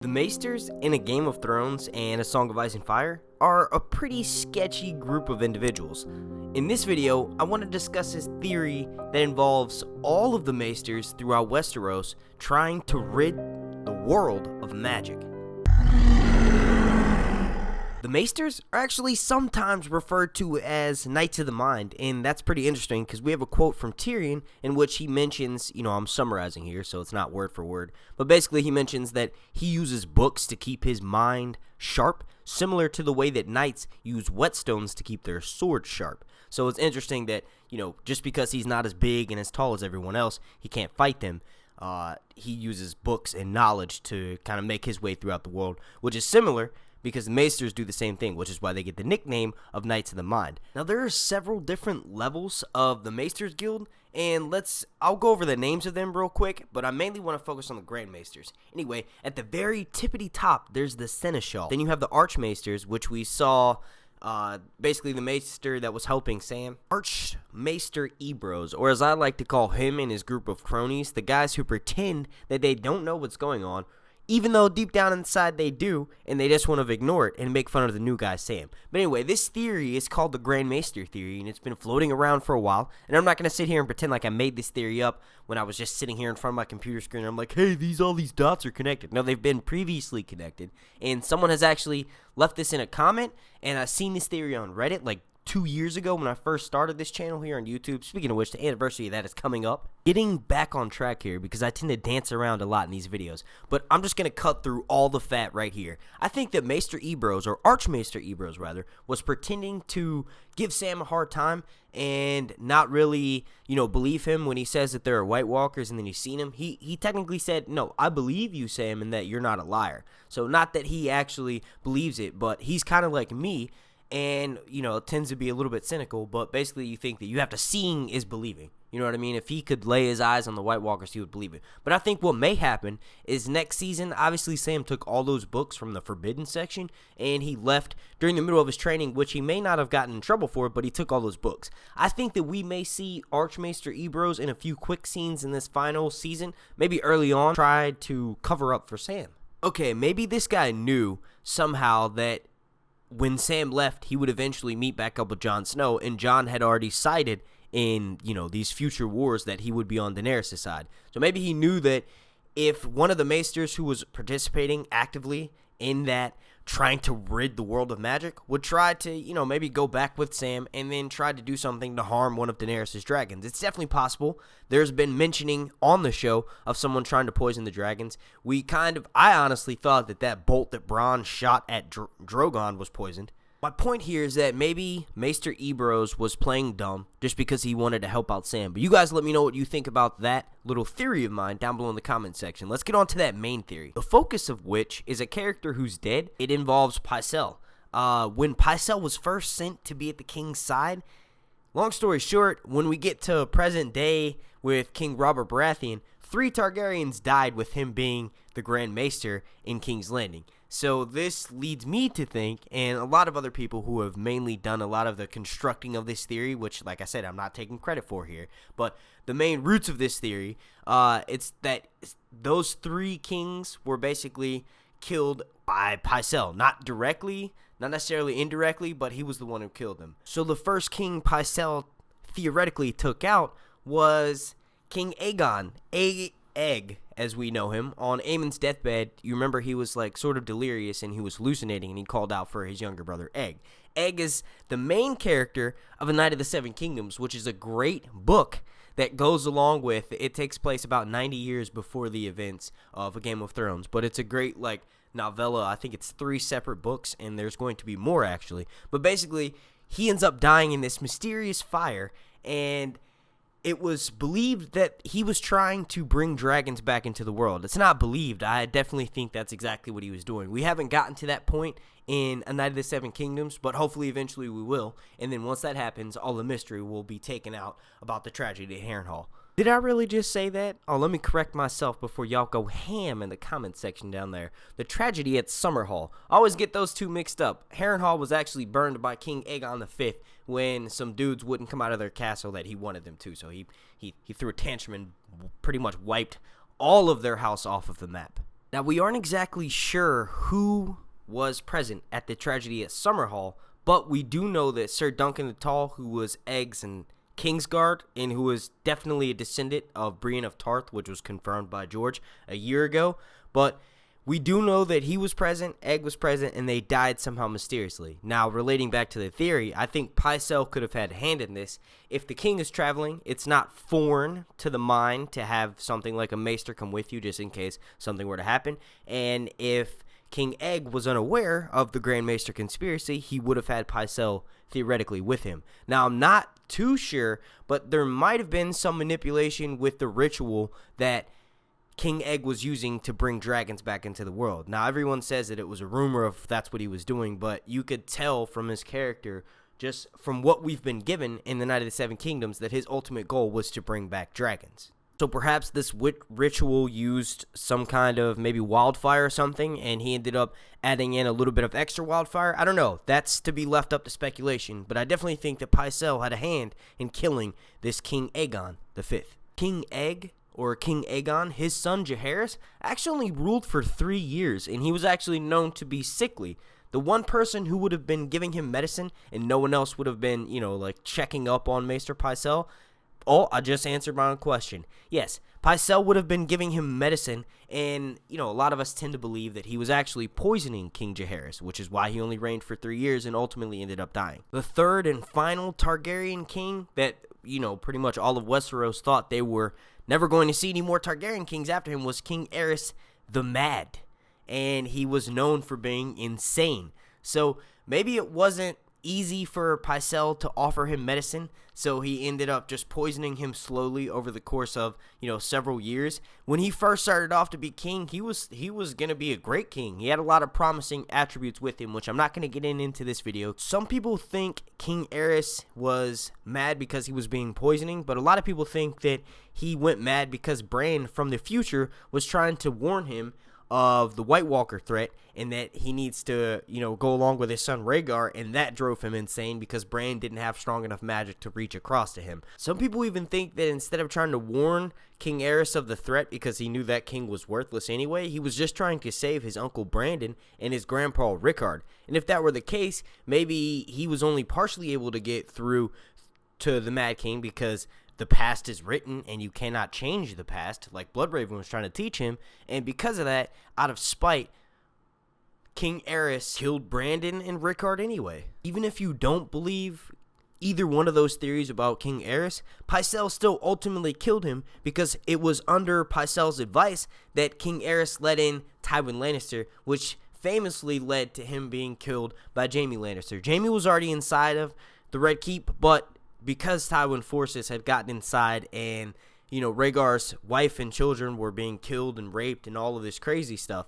The Maesters in A Game of Thrones and A Song of Ice and Fire are a pretty sketchy group of individuals. In this video, I want to discuss this theory that involves all of the Maesters throughout Westeros trying to rid the world of magic. The Maesters are actually sometimes referred to as Knights of the Mind, and that's pretty interesting because we have a quote from Tyrion in which he mentions, I'm summarizing here so it's not word for word, but basically he mentions that he uses books to keep his mind sharp, similar to the way that knights use whetstones to keep their swords sharp. So it's interesting that, just because he's not as big and as tall as everyone else, he can't fight them. He uses books and knowledge to kind of make his way throughout the world, which is similar because the Maesters do the same thing, which is why they get the nickname of Knights of the Mind. Now, there are several different levels of the Maesters Guild, and I'll go over the names of them real quick, but I mainly want to focus on the Grand Maesters. Anyway, at the very tippity top, there's the Seneschal. Then you have the Archmaesters, which we saw, basically the Maester that was helping Sam. Archmaester Ebros, or as I like to call him and his group of cronies, the guys who pretend that they don't know what's going on, even though deep down inside they do, and they just want to ignore it and make fun of the new guy, Sam. But anyway, this theory is called the Grand Maester Theory, and it's been floating around for a while. And I'm not going to sit here and pretend like I made this theory up when I was just sitting here in front of my computer screen. And I'm like, hey, all these dots are connected. No, they've been previously connected. And someone has actually left this in a comment, and I've seen this theory on Reddit, like 2 years ago when I first started this channel here on YouTube. Speaking of which, the anniversary of that is coming up. Getting back on track here because I tend to dance around a lot in these videos, but I'm just going to cut through all the fat right here. I think that Maester Ebros, or Archmaester Ebros rather, was pretending to give Sam a hard time and not really, believe him when he says that there are White Walkers and then you've seen him. He technically said, no, I believe you, Sam, and that you're not a liar. So not that he actually believes it, but he's kind of like me. And, tends to be a little bit cynical, but basically you think that you have to seeing is believing. You know what I mean? If he could lay his eyes on the White Walkers, he would believe it. But I think what may happen is next season, obviously Sam took all those books from the Forbidden section, and he left during the middle of his training, which he may not have gotten in trouble for, but he took all those books. I think that we may see Archmaester Ebros in a few quick scenes in this final season, maybe early on, try to cover up for Sam. Okay, maybe this guy knew somehow that when Sam left, he would eventually meet back up with Jon Snow, and Jon had already cited in, these future wars that he would be on Daenerys' side. So maybe he knew that if one of the Maesters who was participating actively in that, trying to rid the world of magic, would try to, maybe go back with Sam and then try to do something to harm one of Daenerys' dragons. It's definitely possible. There's been mentioning on the show of someone trying to poison the dragons. I honestly thought that bolt that Bronn shot at Drogon was poisoned. My point here is that maybe Maester Ebros was playing dumb just because he wanted to help out Sam. But you guys let me know what you think about that little theory of mine down below in the comment section. Let's get on to that main theory, the focus of which is a character who's dead. It involves Pycelle. When Pycelle was first sent to be at the king's side, long story short, when we get to present day with King Robert Baratheon, 3 Targaryens died with him being the Grand Maester in King's Landing. So this leads me to think, and a lot of other people who have mainly done a lot of the constructing of this theory, which, like I said, I'm not taking credit for here, but the main roots of this theory, it's that those 3 kings were basically killed by Pycelle. Not directly, not necessarily indirectly, but he was the one who killed them. So the first king Pycelle theoretically took out was King Aegon, Egg, as we know him, on Aemon's deathbed. You remember he was like sort of delirious and he was hallucinating, and he called out for his younger brother Egg. Egg is the main character of A Night of the Seven Kingdoms, which is a great book that goes along with, it takes place about 90 years before the events of A Game of Thrones, but it's a great novella. I think it's 3 separate books, and there's going to be more actually, but basically he ends up dying in this mysterious fire, and it was believed that he was trying to bring dragons back into the world. It's not believed. I definitely think that's exactly what he was doing. We haven't gotten to that point in A Night of the Seven Kingdoms, but hopefully eventually we will. And then once that happens, all the mystery will be taken out about the tragedy at Harrenhal. Did I really just say that? Oh, let me correct myself before y'all go ham in the comment section down there. The tragedy at Summerhall. I always get those two mixed up. Harrenhal was actually burned by King Aegon V when some dudes wouldn't come out of their castle that he wanted them to. So he threw a tantrum and pretty much wiped all of their house off of the map. Now, we aren't exactly sure who was present at the tragedy at Summerhall, but we do know that Sir Duncan the Tall, who was Egg's and Kingsguard, and who was definitely a descendant of Brienne of Tarth, which was confirmed by George a year ago, but we do know that he was present, Egg was present, and they died somehow mysteriously. Now, relating back to the theory, I think Pycelle could have had a hand in this. If the king is traveling, it's not foreign to the mind to have something like a maester come with you just in case something were to happen. And if King Egg was unaware of the Grand Maester conspiracy, he would have had Pycelle theoretically with him. Now, I'm not too sure, but there might have been some manipulation with the ritual that King Egg was using to bring dragons back into the world. Now, everyone says that it was a rumor of that's what he was doing, but you could tell from his character, just from what we've been given in the Night of the Seven Kingdoms, that his ultimate goal was to bring back dragons. So perhaps this ritual used some kind of maybe wildfire or something, and he ended up adding in a little bit of extra wildfire. I don't know. That's to be left up to speculation, but I definitely think that Pycelle had a hand in killing this King Aegon V. King Egg, or King Aegon, his son Jaehaerys, actually ruled for 3 years, and he was actually known to be sickly. The one person who would have been giving him medicine and no one else would have been, like checking up on Maester Pycelle. Oh, I just answered my own question. Yes, Pycelle would have been giving him medicine, and, a lot of us tend to believe that he was actually poisoning King Jaehaerys, which is why he only reigned for 3 years and ultimately ended up dying. The third and final Targaryen king that, pretty much all of Westeros thought they were never going to see any more Targaryen kings after him was King Aerys the Mad, and he was known for being insane. So maybe it wasn't easy for Pycelle to offer him medicine, so he ended up just poisoning him slowly over the course of, several years. When he first started off to be king, he was going to be a great king. He had a lot of promising attributes with him, which I'm not going to get into this video. Some people think King Aerys was mad because he was being poisoning, but a lot of people think that he went mad because Bran from the future was trying to warn him of the White Walker threat, and that he needs to, go along with his son Rhaegar, and that drove him insane because Bran didn't have strong enough magic to reach across to him. Some people even think that instead of trying to warn King Aerys of the threat because he knew that king was worthless anyway, he was just trying to save his uncle Brandon and his grandpa Rickard. And if that were the case, maybe he was only partially able to get through to the Mad King because the past is written and you cannot change the past, like Bloodraven was trying to teach him. And because of that, out of spite, King Aerys killed Brandon and Rickard anyway. Even if you don't believe either one of those theories about King Aerys, Pycelle still ultimately killed him because it was under Pycelle's advice that King Aerys let in Tywin Lannister, which famously led to him being killed by Jaime Lannister. Jaime was already inside of the Red Keep, but because Tywin forces had gotten inside and, Rhaegar's wife and children were being killed and raped and all of this crazy stuff,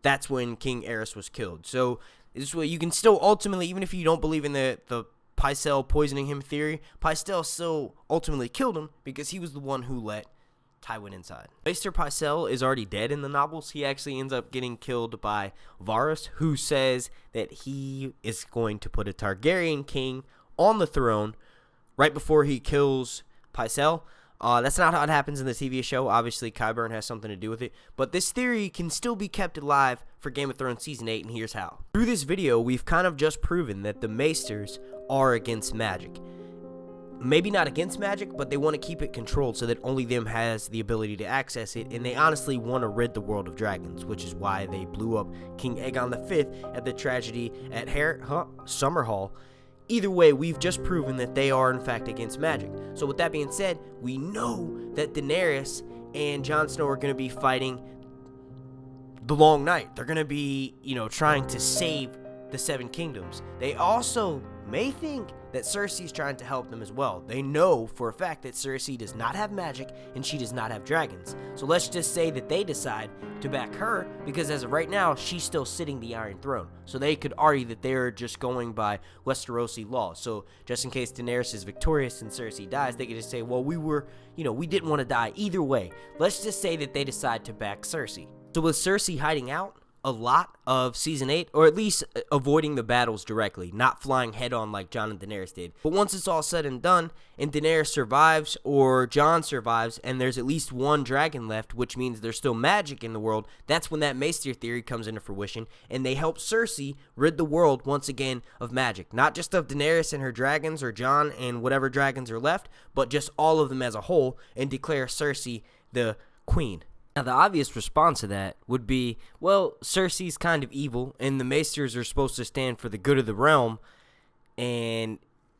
that's when King Aerys was killed. So this way you can still ultimately, even if you don't believe in the Pycelle poisoning him theory, Pycelle still ultimately killed him because he was the one who let Tywin inside. Maester Pycelle is already dead in the novels. He actually ends up getting killed by Varys, who says that he is going to put a Targaryen king on the throne right before he kills Pycelle. That's not how it happens in the TV show. Obviously, Qyburn has something to do with it. But this theory can still be kept alive for Game of Thrones Season 8, and here's how. Through this video, we've kind of just proven that the Maesters are against magic. Maybe not against magic, but they want to keep it controlled so that only them has the ability to access it, and they honestly want to rid the world of dragons, which is why they blew up King Aegon V at the tragedy at Summerhall. Either way, we've just proven that they are, in fact, against magic. So with that being said, we know that Daenerys and Jon Snow are going to be fighting the Long Night. They're going to be, trying to save the Seven Kingdoms. They also may think that Cersei is trying to help them as well. They know for a fact that Cersei does not have magic and she does not have dragons. So let's just say that they decide to back her because as of right now, she's still sitting the Iron Throne. So they could argue that they're just going by Westerosi law. So just in case Daenerys is victorious and Cersei dies, they could just say, well, we didn't want to die either way. Let's just say that they decide to back Cersei. So with Cersei hiding out, a lot of Season 8, or at least avoiding the battles directly, not flying head-on like Jon and Daenerys did. But once it's all said and done, and Daenerys survives, or Jon survives, and there's at least one dragon left, which means there's still magic in the world, that's when that Maester Theory comes into fruition, and they help Cersei rid the world once again of magic. Not just of Daenerys and her dragons, or Jon and whatever dragons are left, but just all of them as a whole, and declare Cersei the queen. Now, the obvious response to that would be, well, Cersei's kind of evil, and the Maesters are supposed to stand for the good of the realm, and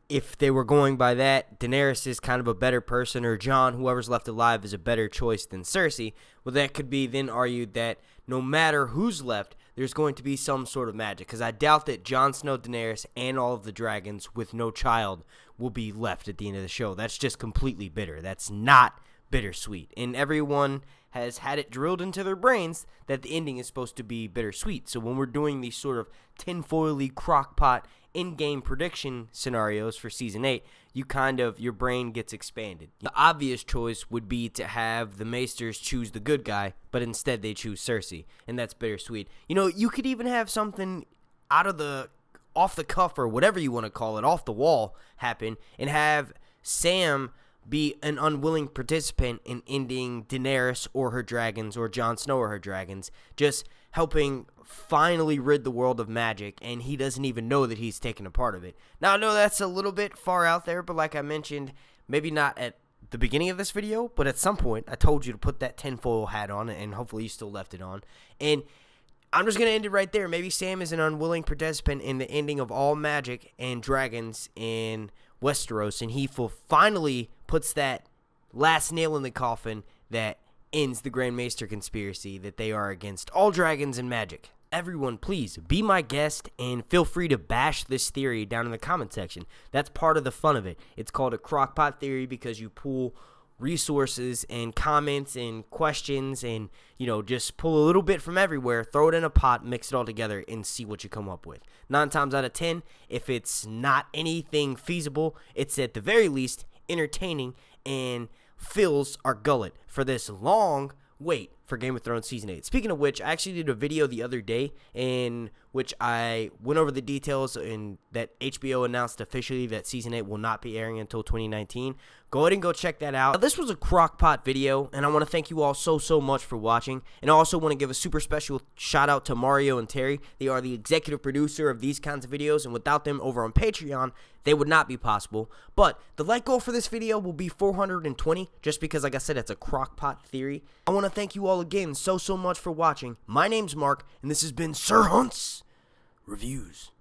if they were going by that, Daenerys is kind of a better person, or Jon, whoever's left alive, is a better choice than Cersei. Well, that could be then argued that no matter who's left, there's going to be some sort of magic, because I doubt that Jon Snow, Daenerys, and all of the dragons with no child will be left at the end of the show. That's just completely bitter. That's not bittersweet, and everyone has had it drilled into their brains that the ending is supposed to be bittersweet. So when we're doing these sort of tinfoily crockpot in-game prediction scenarios for Season 8, your brain gets expanded. The obvious choice would be to have the Maesters choose the good guy, but instead they choose Cersei, and that's bittersweet. You could even have something off the cuff, or whatever you want to call it, off the wall happen, and have Sam be an unwilling participant in ending Daenerys or her dragons, or Jon Snow or her dragons, just helping finally rid the world of magic, and he doesn't even know that he's taken a part of it. Now, I know that's a little bit far out there, but like I mentioned, maybe not at the beginning of this video, but at some point, I told you to put that tinfoil hat on, and hopefully you still left it on, and I'm just going to end it right there. Maybe Sam is an unwilling participant in the ending of all magic and dragons in Westeros, and he finally puts that last nail in the coffin that ends the Grand Maester conspiracy, that they are against all dragons and magic. Everyone, please be my guest and feel free to bash this theory down in the comment section. That's part of the fun of it. It's called a crockpot theory because you pull resources and comments and questions and, just pull a little bit from everywhere, throw it in a pot, mix it all together, and see what you come up with. 9 times out of 10, if it's not anything feasible, it's at the very least entertaining and fills our gullet for this long wait for Game of Thrones Season 8. Speaking of which, I actually did a video the other day in which I went over the details and that HBO announced officially that Season 8 will not be airing until 2019. Go ahead and go check that out. Now, this was a crockpot video, and I want to thank you all so much for watching. And I also want to give a super special shout out to Mario and Terry. They are the executive producer of these kinds of videos, and without them over on Patreon, they would not be possible. But the like goal for this video will be 420, just because, like I said, it's a crockpot theory. I want to thank you all again so much for watching. My name's Mark, and this has been Sir Hunt's Reviews.